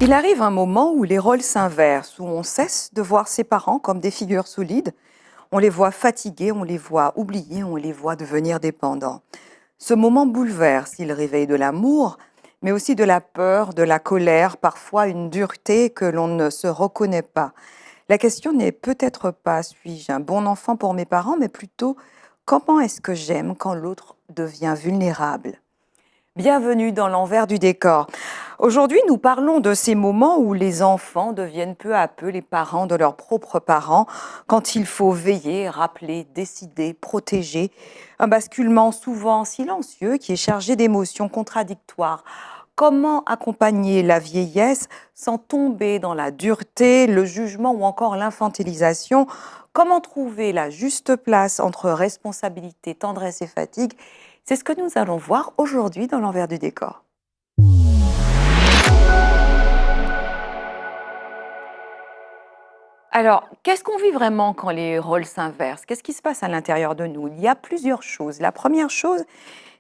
Il arrive un moment où les rôles s'inversent, où on cesse de voir ses parents comme des figures solides. On les voit fatigués, on les voit oubliés, on les voit devenir dépendants. Ce moment bouleverse, il réveille de l'amour, mais aussi de la peur, de la colère, parfois une dureté que l'on ne se reconnaît pas. La question n'est peut-être pas suis-je un bon enfant pour mes parents, mais plutôt comment est-ce que j'aime quand l'autre devient vulnérable. Bienvenue dans l'envers du décor. Aujourd'hui, nous parlons de ces moments où les enfants deviennent peu à peu les parents de leurs propres parents, quand il faut veiller, rappeler, décider, protéger. Un basculement souvent silencieux qui est chargé d'émotions contradictoires. Comment accompagner la vieillesse sans tomber dans la dureté, le jugement ou encore l'infantilisation? Comment trouver la juste place entre responsabilité, tendresse et fatigue? C'est ce que nous allons voir aujourd'hui dans l'envers du décor. Alors, qu'est-ce qu'on vit vraiment quand les rôles s'inversent? Qu'est-ce qui se passe à l'intérieur de nous? Il y a plusieurs choses. La première chose,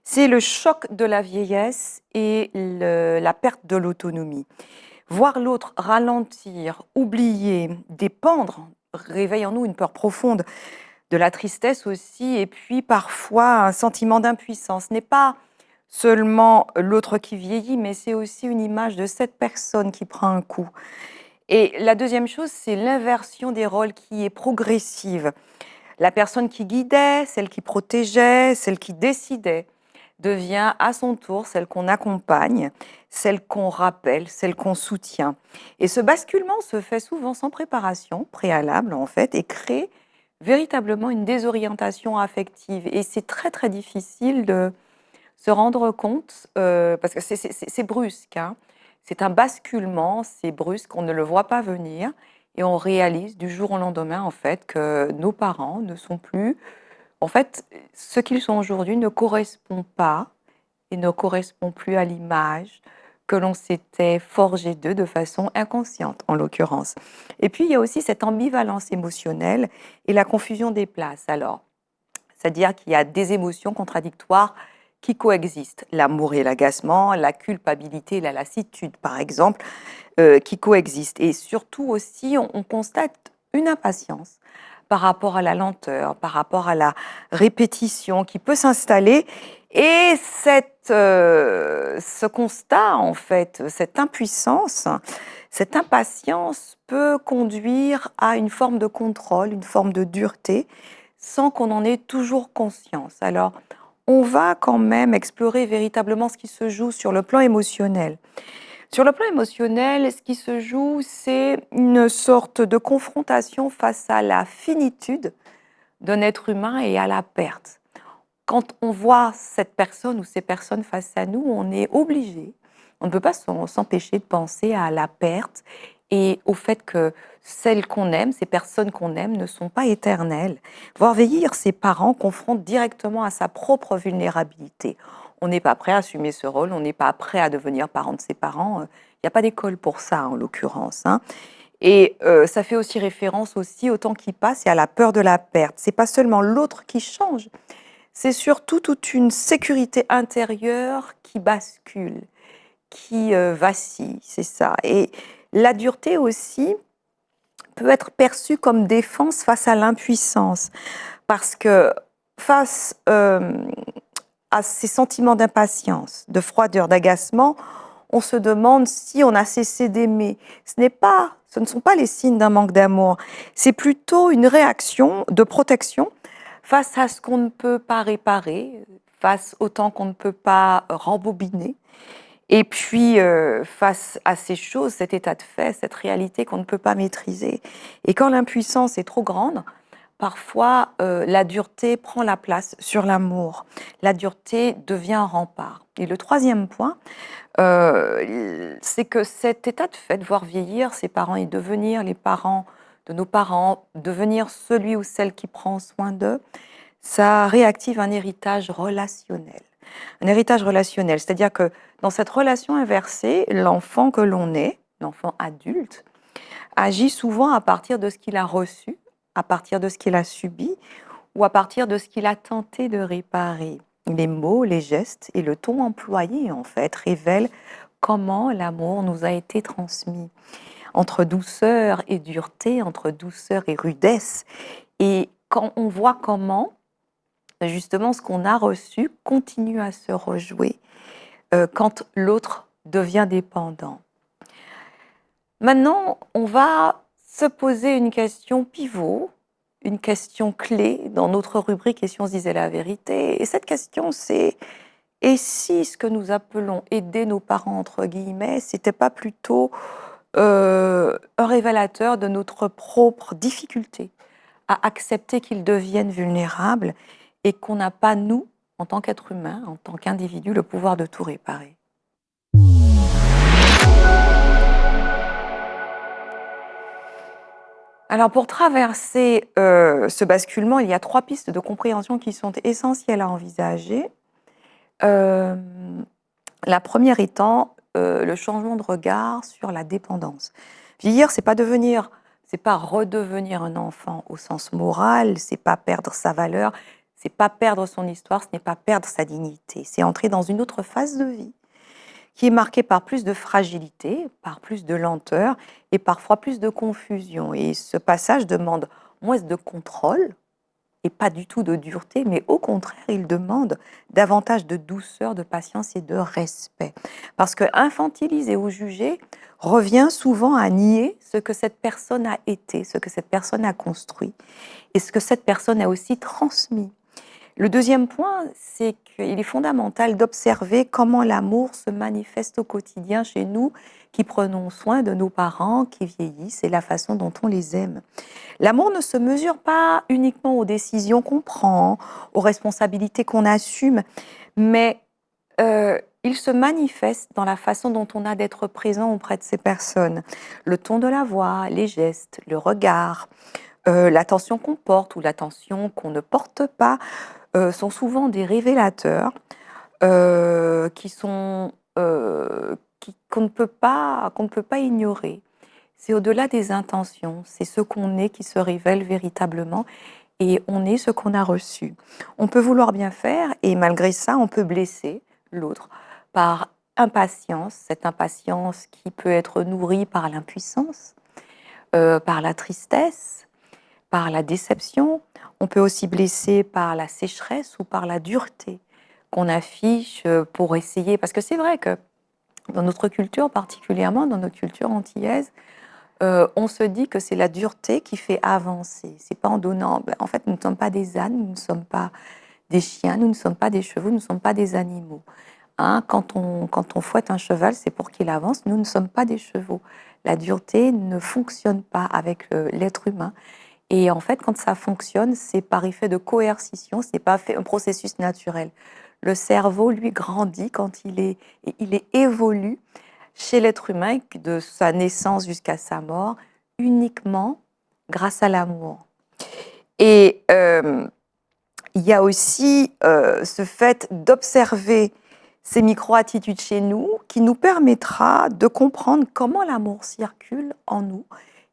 c'est le choc de la vieillesse et la perte de l'autonomie. Voir l'autre ralentir, oublier, dépendre, réveille en nous une peur profonde, de la tristesse aussi, et puis parfois un sentiment d'impuissance. Ce n'est pas seulement l'autre qui vieillit, mais c'est aussi une image de cette personne qui prend un coup. Et la deuxième chose, c'est l'inversion des rôles qui est progressive. La personne qui guidait, celle qui protégeait, celle qui décidait, devient à son tour celle qu'on accompagne, celle qu'on rappelle, celle qu'on soutient. Et ce basculement se fait souvent sans préparation préalable, en fait, et crée véritablement une désorientation affective. Et c'est très, très difficile de se rendre compte, parce que c'est brusque, hein. C'est un basculement, c'est brusque, on ne le voit pas venir et on réalise du jour au lendemain, en fait, que nos parents ne sont plus, en fait, ce qu'ils sont aujourd'hui ne correspond pas et ne correspond plus à l'image que l'on s'était forgé d'eux de façon inconsciente, en l'occurrence. Et puis, il y a aussi cette ambivalence émotionnelle et la confusion des places. Alors, c'est-à-dire qu'il y a des émotions contradictoires qui coexistent. L'amour et l'agacement, la culpabilité et la lassitude, par exemple, qui coexistent. Et surtout aussi, on constate une impatience par rapport à la lenteur, par rapport à la répétition qui peut s'installer. Et ce constat, en fait, cette impuissance, cette impatience peut conduire à une forme de contrôle, une forme de dureté, sans qu'on en ait toujours conscience. Alors, on va quand même explorer véritablement ce qui se joue sur le plan émotionnel. Sur le plan émotionnel, ce qui se joue, c'est une sorte de confrontation face à la finitude d'un être humain et à la perte. Quand on voit cette personne ou ces personnes face à nous, on est obligé, on ne peut pas s'empêcher de penser à la perte et au fait que celles qu'on aime, ces personnes qu'on aime, ne sont pas éternelles. Voir vieillir ses parents confronte directement à sa propre vulnérabilité. On n'est pas prêt à assumer ce rôle, on n'est pas prêt à devenir parent de ses parents. Il n'y a pas d'école pour ça, en l'occurrence, hein. Et ça fait aussi référence aussi au temps qui passe et à la peur de la perte. C'est pas seulement l'autre qui change, c'est surtout toute une sécurité intérieure qui bascule, qui vacille, c'est ça. Et la dureté aussi peut être perçue comme défense face à l'impuissance, parce que face à ces sentiments d'impatience, de froideur, d'agacement, on se demande si on a cessé d'aimer. Ce ne sont pas les signes d'un manque d'amour, c'est plutôt une réaction de protection face à ce qu'on ne peut pas réparer, face au temps qu'on ne peut pas rembobiner, et puis face à ces choses, cet état de fait, cette réalité qu'on ne peut pas maîtriser. Et quand l'impuissance est trop grande, parfois la dureté prend la place sur l'amour. La dureté devient un rempart. Et le troisième point, c'est que cet état de fait, de voir vieillir ses parents et devenir les parents de nos parents, devenir celui ou celle qui prend soin d'eux, ça réactive un héritage relationnel. Un héritage relationnel, c'est-à-dire que dans cette relation inversée, l'enfant que l'on est, l'enfant adulte, agit souvent à partir de ce qu'il a reçu, à partir de ce qu'il a subi ou à partir de ce qu'il a tenté de réparer. Les mots, les gestes et le ton employé, en fait, révèlent comment l'amour nous a été transmis, entre douceur et dureté, entre douceur et rudesse. Et quand on voit comment, justement, ce qu'on a reçu continue à se rejouer quand l'autre devient dépendant. Maintenant, on va se poser une question pivot, une question clé dans notre rubrique « Et si on se disait la vérité ?» Et cette question, c'est « Et si ce que nous appelons aider nos parents, entre guillemets, c'était pas plutôt un révélateur de notre propre difficulté à accepter qu'ils deviennent vulnérables et qu'on n'a pas, nous, en tant qu'être humain, en tant qu'individu, le pouvoir de tout réparer ?» Alors pour traverser ce basculement, il y a 3 pistes de compréhension qui sont essentielles à envisager. La première étant le changement de regard sur la dépendance. Vieillir, c'est pas redevenir un enfant au sens moral, c'est pas perdre sa valeur, c'est pas perdre son histoire, ce n'est pas perdre sa dignité. C'est entrer dans une autre phase de vie qui est marquée par plus de fragilité, par plus de lenteur et parfois plus de confusion. Et ce passage demande moins de contrôle et pas du tout de dureté, mais au contraire, il demande davantage de douceur, de patience et de respect. Parce que infantiliser ou juger revient souvent à nier ce que cette personne a été, ce que cette personne a construit et ce que cette personne a aussi transmis. Le deuxième point, c'est qu'il est fondamental d'observer comment l'amour se manifeste au quotidien chez nous, qui prenons soin de nos parents qui vieillissent et la façon dont on les aime. L'amour ne se mesure pas uniquement aux décisions qu'on prend, aux responsabilités qu'on assume, mais il se manifeste dans la façon dont on a d'être présent auprès de ces personnes. Le ton de la voix, les gestes, le regard, l'attention qu'on porte ou l'attention qu'on ne porte pas sont souvent des révélateurs qu'on ne peut pas ignorer. C'est au-delà des intentions, c'est ce qu'on est qui se révèle véritablement et on est ce qu'on a reçu. On peut vouloir bien faire et malgré ça, on peut blesser l'autre par impatience, cette impatience qui peut être nourrie par l'impuissance, par la tristesse, par la déception. On peut aussi blesser par la sécheresse ou par la dureté qu'on affiche pour essayer. Parce que c'est vrai que dans notre culture, particulièrement dans notre culture antillaise, on se dit que c'est la dureté qui fait avancer. C'est pas en donnant. En fait, nous ne sommes pas des ânes, nous ne sommes pas des chiens, nous ne sommes pas des chevaux, nous ne sommes pas des animaux. Hein, quand on fouette un cheval, c'est pour qu'il avance. Nous ne sommes pas des chevaux. La dureté ne fonctionne pas avec l'être humain. Et en fait, quand ça fonctionne, c'est par effet de coercition, ce n'est pas un processus naturel. Le cerveau, lui, grandit quand il est évolue chez l'être humain de sa naissance jusqu'à sa mort uniquement grâce à l'amour. Et il y a aussi ce fait d'observer ces micro-attitudes chez nous qui nous permettra de comprendre comment l'amour circule en nous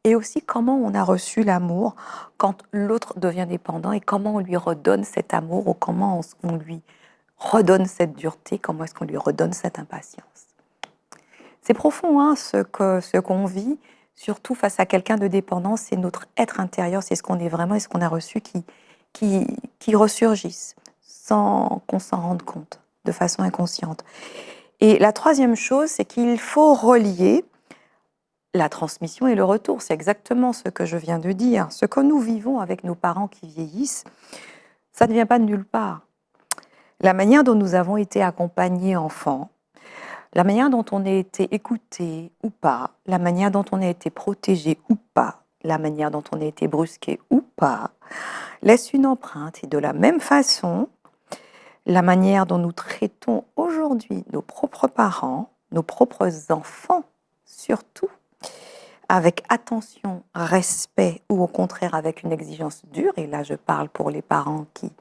et aussi comment on a reçu l'amour quand l'autre devient dépendant et comment on lui redonne cet amour ou comment on lui redonne cette dureté, comment est-ce qu'on lui redonne cette impatience. C'est profond hein, ce qu'on vit, surtout face à quelqu'un de dépendant, c'est notre être intérieur, c'est ce qu'on est vraiment et ce qu'on a reçu qui ressurgissent sans qu'on s'en rende compte, de façon inconsciente. Et la troisième chose, c'est qu'il faut relier la transmission et le retour. C'est exactement ce que je viens de dire. Ce que nous vivons avec nos parents qui vieillissent, ça ne vient pas de nulle part. La manière dont nous avons été accompagnés enfants, la manière dont on a été écouté ou pas, la manière dont on a été protégé ou pas, la manière dont on a été brusqué ou pas, laisse une empreinte. Et de la même façon, la manière dont nous traitons aujourd'hui nos propres parents, nos propres enfants surtout, avec attention, respect ou au contraire avec une exigence dure, et là je parle pour les parents qui,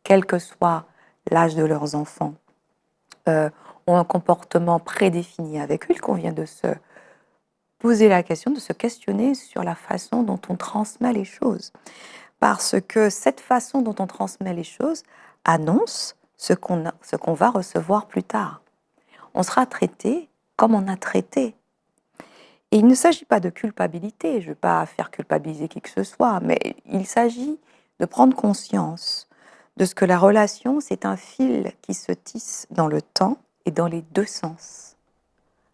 quel que soit l'âge de leurs enfants, ont un comportement prédéfini avec eux, il convient de se poser la question, de se questionner sur la façon dont on transmet les choses. Parce que cette façon dont on transmet les choses annonce ce qu'on va recevoir plus tard. On sera traité comme on a traité. Et il ne s'agit pas de culpabilité, je ne veux pas faire culpabiliser qui que ce soit, mais il s'agit de prendre conscience de ce que la relation, c'est un fil qui se tisse dans le temps et dans les deux sens,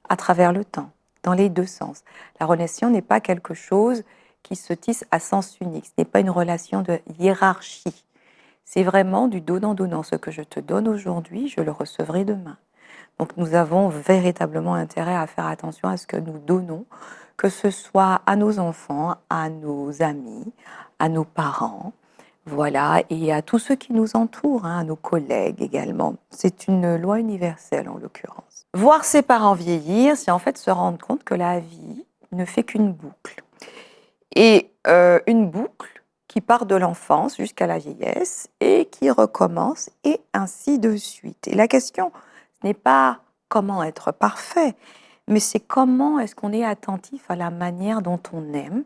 à travers le temps, dans les deux sens. La relation n'est pas quelque chose qui se tisse à sens unique, ce n'est pas une relation de hiérarchie. C'est vraiment du donnant-donnant. Ce que je te donne aujourd'hui, je le recevrai demain. Donc nous avons véritablement intérêt à faire attention à ce que nous donnons, que ce soit à nos enfants, à nos amis, à nos parents, voilà, et à tous ceux qui nous entourent, hein, à nos collègues également. C'est une loi universelle en l'occurrence. Voir ses parents vieillir, c'est en fait se rendre compte que la vie ne fait qu'une boucle. Et une boucle qui part de l'enfance jusqu'à la vieillesse et qui recommence et ainsi de suite. Et la question, ce n'est pas comment être parfait, mais c'est comment est-ce qu'on est attentif à la manière dont on aime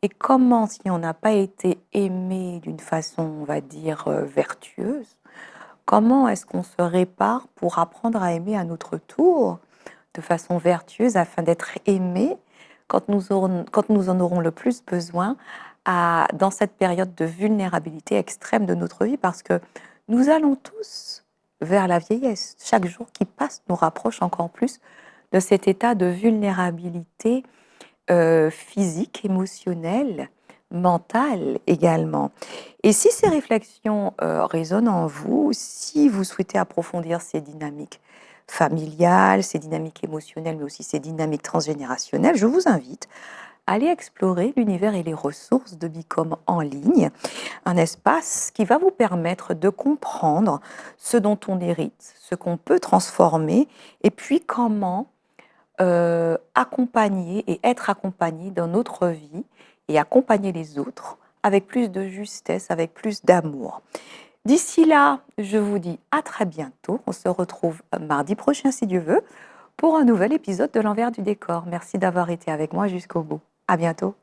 et comment, si on n'a pas été aimé d'une façon, on va dire, vertueuse, comment est-ce qu'on se répare pour apprendre à aimer à notre tour de façon vertueuse afin d'être aimé quand nous en aurons le plus besoin dans cette période de vulnérabilité extrême de notre vie, parce que nous allons tous vers la vieillesse. Chaque jour qui passe nous rapproche encore plus de cet état de vulnérabilité physique, émotionnelle, mentale également. Et si ces réflexions résonnent en vous, si vous souhaitez approfondir ces dynamiques familiales, ces dynamiques émotionnelles, mais aussi ces dynamiques transgénérationnelles, je vous invite à aller explorer l'univers et les ressources de Bicom en ligne, un espace qui va vous permettre de comprendre ce dont on hérite, ce qu'on peut transformer, et puis comment accompagner et être accompagné dans notre vie et accompagner les autres avec plus de justesse, avec plus d'amour. D'ici là, je vous dis à très bientôt. On se retrouve mardi prochain, si Dieu veut, pour un nouvel épisode de l'envers du décor. Merci d'avoir été avec moi jusqu'au bout. À bientôt.